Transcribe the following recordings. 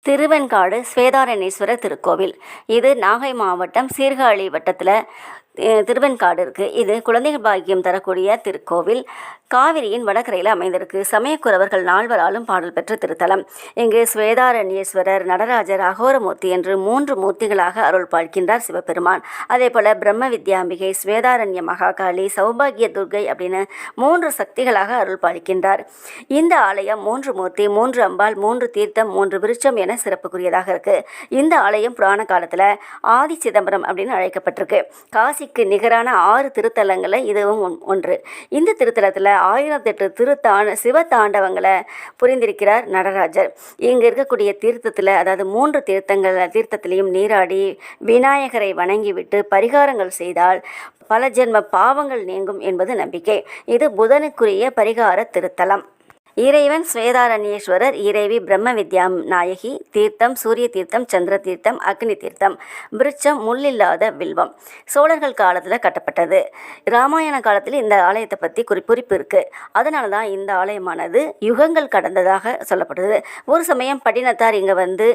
திருவெண்காடு ஸ்வேதாரண்யேஸ்வரர் திருக்கோவில். இது நாகை மாவட்டம் சீர்காழி வட்டத்தில் திருவெண்காடு இருக்குது. இது குழந்தைகள் பாக்கியம் தரக்கூடிய திருக்கோவில். காவிரியின் வடகரையில் அமைந்திருக்கு. சமயக்குறவர்கள் நால்வராலும் பாடல் பெற்ற திருத்தலம். இங்கு ஸ்வேதாரண்யேஸ்வரர், நடராஜர், அகோரமூர்த்தி என்று 3 மூர்த்திகளாக அருள் பாலிக்கின்றார் சிவபெருமான். அதே போல் பிரம்ம வித்யாம்பிகை, ஸ்வேதாரண்ய மகாகாளி, சௌபாகிய துர்கை அப்படின்னு 3 சக்திகளாக அருள் பாலிக்கின்றார். இந்த ஆலயம் 3 மூர்த்தி, 3 அம்பாள், 3 தீர்த்தம், 3 விருட்சம் என சிறப்புக்குரியதாக இருக்கு. இந்த ஆலயம் புராண காலத்தில் ஆதி சிதம்பரம் அப்படின்னு அழைக்கப்பட்டிருக்கு. காசிக்கு நிகரான 6 திருத்தலங்களில் இதுவும் ஒன்று. இந்த திருத்தலத்தில் 1008 சிவ தாண்டவங்களை புரிந்திருக்கிறார் நடராஜர். இங்கு இருக்கக்கூடிய தீர்த்தத்தில், அதாவது 3 தீர்த்தத்திலையும் நீராடி விநாயகரை வணங்கிவிட்டு பரிகாரங்கள் செய்தால் பல ஜென்ம பாவங்கள் நீங்கும் என்பது நம்பிக்கை. இது புதனுக்குரிய பரிகார திருத்தலம். இறைவன் ஸ்வேதாரண்யேஸ்வரர், இறைவி பிரம்ம வித்யா நாயகி. தீர்த்தம் சூரிய தீர்த்தம், சந்திர தீர்த்தம், அக்னி தீர்த்தம். விருட்சம் முள்ளில்லாத வில்வம். சோழர்கள் காலத்தில் கட்டப்பட்டது. ராமாயண காலத்தில் இந்த ஆலயத்தை பற்றி குறிப்பு இருக்குது. அதனால தான் இந்த ஆலயமானது யுகங்கள் கடந்ததாக சொல்லப்படுது. ஒரு சமயம் பட்டினத்தார் இங்கே வந்து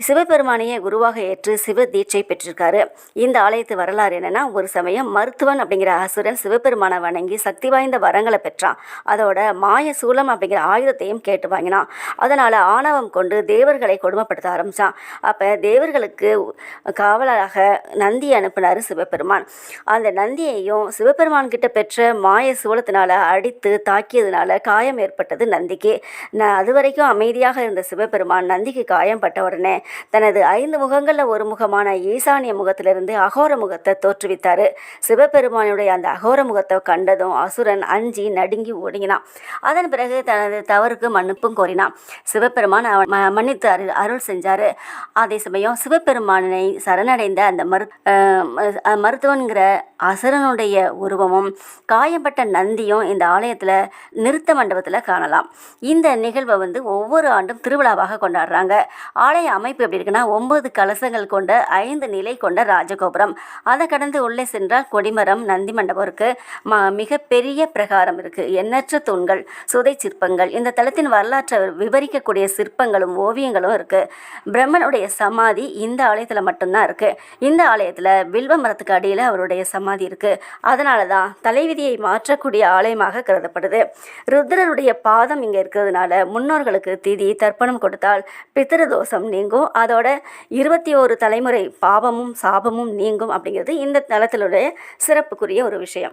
சிவபெருமானையே குருவாக ஏற்று சிவ தீட்சை பெற்றிருக்காரு. இந்த ஆலயத்து வரலாறு என்னென்னா, ஒரு சமயம் மருத்துவன் அப்படிங்கிற அசுரன் சிவபெருமானை வணங்கி சக்தி வாய்ந்த வரங்களை பெற்றான். அதோட மாய சூலம் அப்படிங்கிற ஆயுதத்தையும் கேட்டு வாங்கினான். அதனால் ஆணவம் கொண்டு தேவர்களை கொடுமைப்படுத்த ஆரம்பித்தான். அப்போ தேவர்களுக்கு காவலாக நந்தி அனுப்பினார் சிவபெருமான். அந்த நந்தியையும் சிவபெருமான் கிட்ட பெற்ற மாய சூலத்தினால் அடித்து தாக்கியதுனால காயம் ஏற்பட்டது நந்திக்கு. அது வரைக்கும் அமைதியாக இருந்த சிவபெருமான் நந்திக்கு காயம் பட்ட உடனே தனது 5 முகங்களில் ஒரு முகமான ஈசானிய முகத்திலிருந்து அகோர முகத்தை தோற்றுவித்தார். சிவபெருமானுடைய அந்த அகோர முகத்தை கண்டதும் அசுரன் அஞ்சி நடுங்கி ஒடுங்கினான். அதன் பிறகு தனது தவறுக்கு மன்னிப்பும் கோரினான். சிவபெருமான் மன்னித்து அருள் செஞ்சார். அதே சமயம் சிவபெருமானை சரணடைந்த அந்த மருத்துவன்கிற அசுரனுடைய உருவமும் காயப்பட்ட நந்தியும் இந்த ஆலயத்தில் நிறுத்த மண்டபத்தில் காணலாம். இந்த நிகழ்வை ஒவ்வொரு ஆண்டும் திருவிழாவாக கொண்டாடுறாங்க. ஆலய அமைப்பு எப்படி இருக்குன்னா, 9 கலசங்கள் கொண்ட 5 நிலை கொண்ட ராஜகோபுரம். அதை கடந்து உள்ளே சென்றால் கொடிமரம், நந்தி மண்டபம் இருக்குது. மிகப்பெரிய பிரகாரம் இருக்குது. எண்ணற்ற தூண்கள், சுதை சிற்பங்கள், இந்த தலத்தின் வரலாற்றை விவரிக்கக்கூடிய சிற்பங்களும் ஓவியங்களும் இருக்குது. பிரம்மனுடைய சமாதி இந்த ஆலயத்தில் மட்டும்தான் இருக்குது. இந்த ஆலயத்தில் வில்வ மரத்துக்கு அடியில் அவருடைய சமாதி இருக்குது. அதனால தான் தலைவிதியை மாற்றக்கூடிய ஆலயமாக கருதப்படுது. ருத்ரருடைய பாதம் இங்கே இருக்கிறதுனால முன்னோர்களுக்கு திதி தர்ப்பணம் கொடுத்தால் பித்திருதோஷம் நீங்கும். அதோட 21 தலைமுறை பாவமும் சாபமும் நீங்கும் அப்படிங்கிறது இந்த தலத்தினுடைய சிறப்புக்குரிய ஒரு விஷயம்.